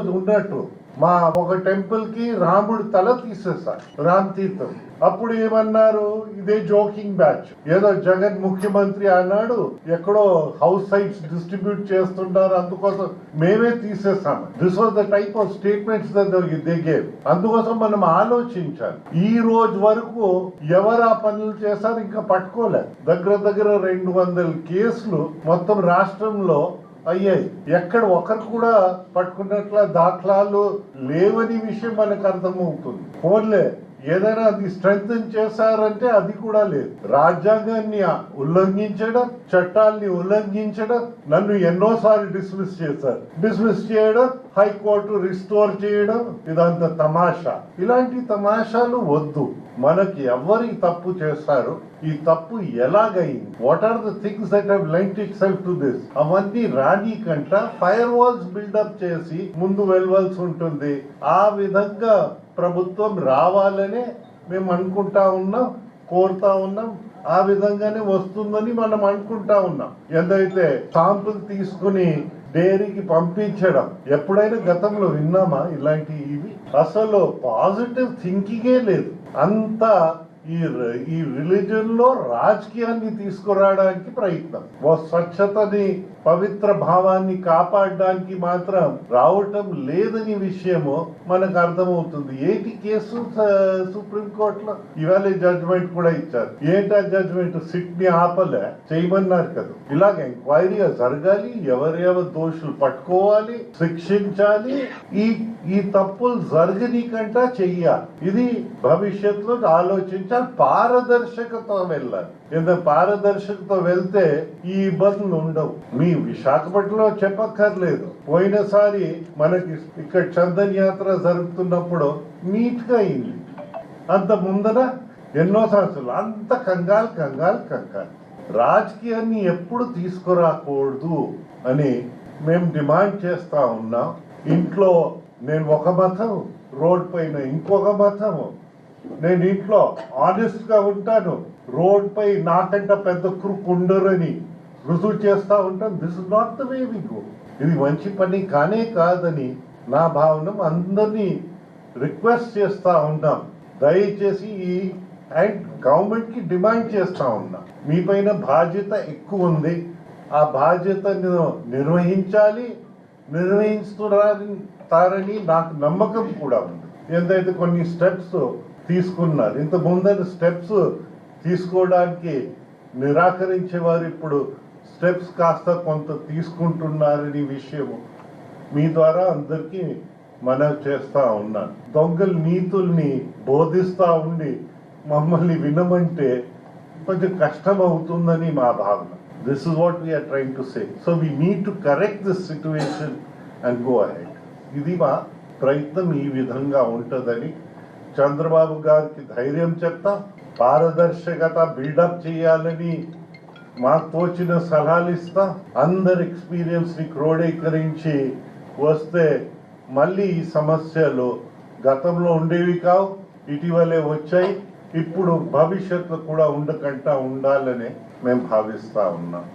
లో ఉన్నట్టు మా ఒక టెంపుల్ కి రాముడు తల తీసేశారు, రామ్ తీర్థం. అప్పుడు ఏమన్నారు, ఇదే జోకింగ్ బ్యాచ్, ఏదో జగన్ ముఖ్యమంత్రి అన్నాడు, ఎక్కడో హౌస్ సైట్స్ డిస్ట్రిబ్యూట్ చేస్తుంటారు, అందుకోసం మేమే తీసేసాము. This was the type of statements they gave. అందుకోసం మనం ఆలోచించాలి. ఈ రోజు వరకు ఎవరు ఆ పనులు చేశారు ఇంకా పట్టుకోలేదు. దగ్గర 200 కేసులు మొత్తం రాష్ట్రంలో అయ్యాయి. ఎక్కడ ఒకరు కూడా పట్టుకున్నట్ల దాఖలాలు లేవని విషయం మనకు అర్థమవుతుంది. ఫోన్లే ఏదైనా అది స్ట్రెంగ్తన్ చేశారంటే అది కూడా లేదు. రాజ్యాంగాన్ని ఉల్లంఘించడం, చట్టాల్ని ఉల్లంఘించడం, నన్ను ఎన్నోసార్లు డిస్మిస్ చేయడం, హైకోర్టు రిస్టోర్ చేయడం, ఇదంతా తమాషా. ఇలాంటి తమాషాలు వద్దు. మనకి ఎవరి తప్పు చేస్తారు, ఈ తప్పు ఎలాగైంది, what are the things that have lent itself to this, అవన్నీ రాని కంట ఫైర్ వాల్స్ బిల్డప్ చేసి ముందు వెళ్ళవలసి ఉంటుంది. ఆ విధంగా ప్రభుత్వం రావాలనే మేము అనుకుంటా ఉన్నాం, కోరుతా ఉన్నాం. ఆ విధంగానే వస్తుందని మనం అనుకుంటా ఉన్నాం. ఏదైతే శాంపుల్ తీసుకుని డైరీకి పంపించడం ఎప్పుడైనా గతంలో విన్నామా ఇలాంటివి? అసలు పాజిటివ్ థింకింగే లేదు. అంతా ఈ రిలీజన్ లో రాజకీయాన్ని తీసుకురావడానికి ప్రయత్నం, స్వచ్ఛతని పవిత్ర భావాన్ని కాపాడడానికి మాత్రం రావటం లేదని విషయము మనకు అర్థమవుతుంది. ఏంటి కేసు సుప్రీంకోర్టులో ఇవాళ జడ్జిమెంట్ కూడా ఇచ్చారు. ఏంటా జడ్జిమెంట్? సిట్ ని ఆపలే చేయమన్నారు కదా. ఇలాగ ఎంక్వైరీ జరగాలి, ఎవరెవరు దోషులు పట్టుకోవాలి, శిక్షించాలి. ఈ తప్పులు జరగనీకంట చెయ్యాలి. ఇది భవిష్యత్తులో ఆలోచించాలి. పారదర్శకతో వెళ్ళాలి. ఏదో పారదర్శకతో వెళ్తే ఈ ఇబ్బందులు ఉండవు. మీ విశాఖపట్నంలో చెప్పక్కర్లేదు. పోయినసారి మనకి ఇక్కడ చందన్ యాత్ర జరుగుతున్నప్పుడు నీట్ గా అయింది. అంత ముందర ఎన్నో సంవత్సరాలు అంత కంగారు. రాజకీయాన్ని ఎప్పుడు తీసుకురాకూడదు అని మేము డిమాండ్ చేస్తా ఉన్నాం. ఇంట్లో నేను ఒక మతం, రోడ్ పైన ఇంకొక మతం. నేను ఇంట్లో ఆనెస్ట్ గా ఉంటాను, రోడ్ పై నాకంట పెద్ద క్రూక్ ఉండరని రుజువు చేస్తా ఉంటాను. This is not the way we go. ఇది మంచి పని కానే కాదని నా భావన. అందరినీ రిక్వెస్ట్ చేస్తా ఉన్నాం, దయచేసి ఈ అండ్ గవర్నమెంట్ కి డిమాండ్ చేస్తా ఉన్నా, మీ పైన బాధ్యత ఎక్కువ ఉంది. ఆ బాధ్యతను నిర్వహిస్తారని నాకు నమ్మకం కూడా ఉంది. ఏంటైతే కొన్ని స్టెప్స్ తీసుకున్నారు, ఇంత ముందర స్టెప్స్ తీసుకోవడానికి నిరాకరించేవారు ఇప్పుడు స్టెప్స్ కాస్త కొంత తీసుకుంటున్నారని విషయము మీ ద్వారా అందరికీ మనవి చేస్తా ఉన్నాను. దొంగల నీతుల్ని బోధిస్తా ఉండి మమ్మల్ని వినమంటే కొంచెం కష్టం అవుతుందని మా భావన. This is what we are trying to say. So we need to correct this situation and go ahead. ఇది మా ప్రయత్నం, ఈ విధంగా ఉంటుందని చంద్రబాబు గారికి ధైర్యం చెప్తా. పారదర్శకత బిల్డప్ చేయాలని మాకు తోచిన సలహాలు ఇస్తా. అందరి ఎక్స్పీరియన్స్ ని క్రోడీకరించి వస్తే మళ్ళీ ఈ సమస్యలు గతంలో ఉండేవి కావు, ఇటీవలే వచ్చాయి. ఇప్పుడు భవిష్యత్తు కూడా ఉండకుండా ఉండాలని మేము భావిస్తా ఉన్నాం.